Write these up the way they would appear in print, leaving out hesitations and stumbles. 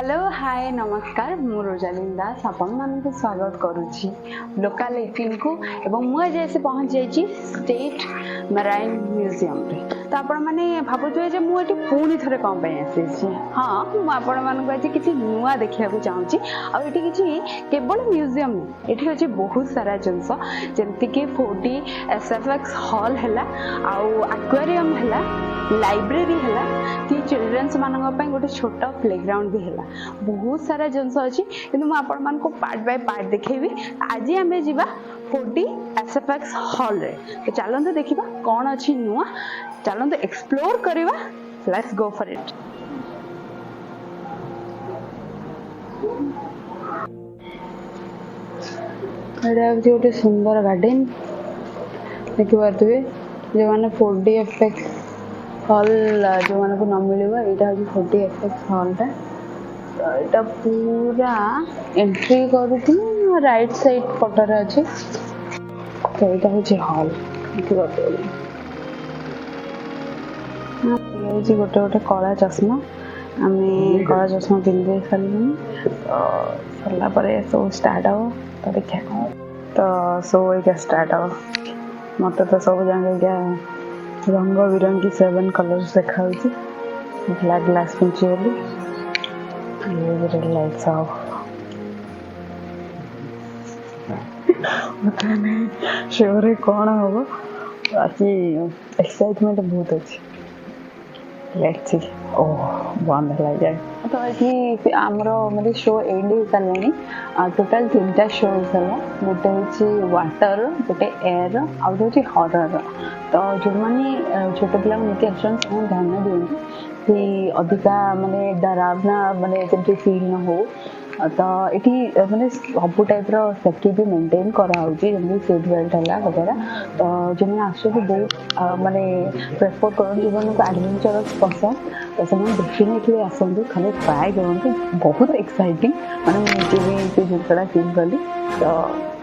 Hello hi नमस्कार मु Rosalind दास आपण मानक स्वागत करुछि लोकल 18 को एवं मु आज ऐसे पहुंच जाइछि स्टेट मराइन म्यूजियम रे। तो आपण माने भाबुथुए जे मु एठी पुणी थरे कोन पे आसीछि। हां मु आपण मानक आज किछि नुवा देखिया को चाहूछि आ एठी किछि केवल म्यूजियम नै एठी अछि बहुत सारा जिंस जेंति कि 40 एसएफएक्स हॉल हैला आ एक्वेरियम हैला लाइब्रेरी हैला कि चिल्ड्रन्स मानक पय गोटे छोटा प्लेग्राउंड भी हैला बहुत सारा जिनस अच्छी कि आपण मान को पार्ट बाय पार्ट देखेबी। आज आम जा 40 एसएफएक्स हॉल रे तो चलते देखा कौन अच्छी नुआ चलते एक्सप्लोर करवा। Let's go for it. गोटे सुंदर गार्डन देखी पारे जो मैंने 4D एफएक्स हॉल जो मान को न मिले यहाँ हूँ 40 एफएक्स हॉल टा तो पूरा एंट्री करूँ राइट साइड पटर अच्छे तो यहाँ हूँ हॉल देखिए गोटे गोटे कला चश्मा आम कला चश्मा पिंधे सारे सरला सब स्टार्ट हो तो देखा तो सब ये स्टार्ट हो मत तो सब जगह रंग बिरंगी 7 कलर्स देखा ब्लैक ग्लास पिंची लाइट्स ऑफ पता नहीं श्योर कौन हम बाकी एक्साइटमेंट बहुत अच्छी। लेट्स सी ओह बंद है जाए तो ये आमर मतलब शो एंड हो सारे टोटाल 3टा शो होगा गोटे हूँ वाटर गोटे एयर आउ गोटे हरर तो जो मैंने छोट पिला नीति आसान ध्यान दिखाते कि अधिका माने डरावना माने जब फील न हो तो ये माने सब टाइप सेफ्टी भी मेंटेन कराऊँगी जमी सीट बेल्ट है वगैरह तो जो मैंने आस बहुत माने प्रेफर कर जो एडवेंचर पसंद तो से डेफिनेटली आसतु खाली ट्राए करूँ बहुत एक्साइटिंग मैंने मुझे जिनसा फील कली तो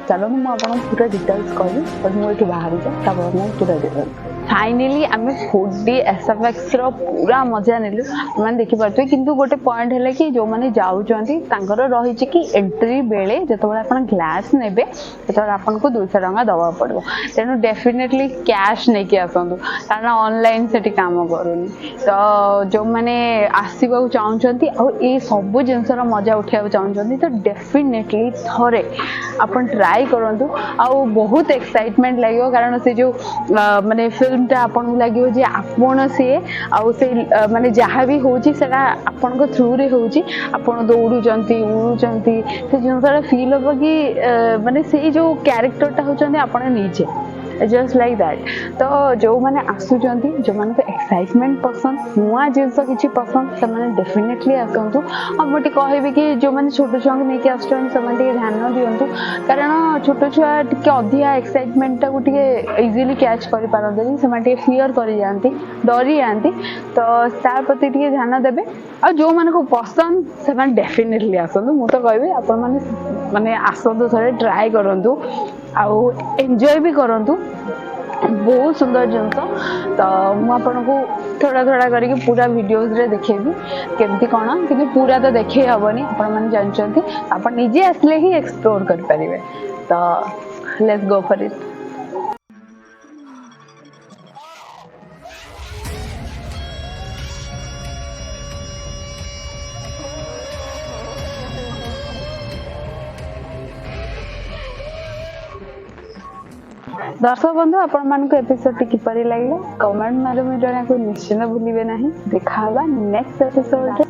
चलो मुझे पूरा डिटेल्स कहूँ बट मुझे बाहर जाए मुझे पूरा डिटेल्स फाइनली आम 4D एसएफएक्स पूरा मजा नेलु मैंने देखिपे किंतु गोटे पॉइंट है कि जो मैंने जाऊँच रही कि एंट्री बेले जो आप ग्लास ने आपको 200 टंका दवा पड़ो तेणु डेफिनेटली कैश नहीं कि आसतु कारण ऑनलाइन से काम करूनी तो जो मैंने आसवा चाहते ये सब जिनस मजा उठा चाहते तो डेफिनेटली थरे अपन ट्राई करूँ आ बहुत एक्साइटमेंट लगे कारण से जो माने फिल्म आपन लगे जे आपण से आउ से माने जहाँ भी होची सेटा आपण को थ्रू रे होची आपण दौड़ुचंती उड़ुचंती से जिनसा फील हो कि माने से जो कैरेक्टर टा होचंती आपण नीचे जस्ट लाइक दैट तो जो मैंने आसुचंती जो मान को एक्साइटमेंट पसंद नुआ जिनस किसी पसंद से डेफिनेटली आसतु और मुझे कहबी कि जो मैंने छोट छुआ को लेकिन आसुन से ध्यान दिंतु कारण छोट छुआ टी अधिका एक्साइटमेंट टाक इजिली कैच कर पारती से फियर कर जाती डरी जाती तो तार प्रति टे ध्यान देवे और जो मान को पसंद से डेफिनेटली आसतु मुझे तो कहबी आपण मैंने आसतु थे ट्राए करूँ आउ एंजॉय भी करूँ बहुत सुंदर जिनस तो मुझको थोड़ा थोड़ा करके पूरा वीडियोस रे देखेबी केमती कौन कि पूरा तो देखे हेनी आपण जानते आप निजे आसले ही एक्सप्लोर कर पारे तो लेट्स गो फॉर इट। दर्शक बंधु आपण मान एपिसोड किपरि लागला कमेंट माध्यम जणा को निश्चित भूलिबे नाही। देखा नेक्स्ट एपिसोड रे।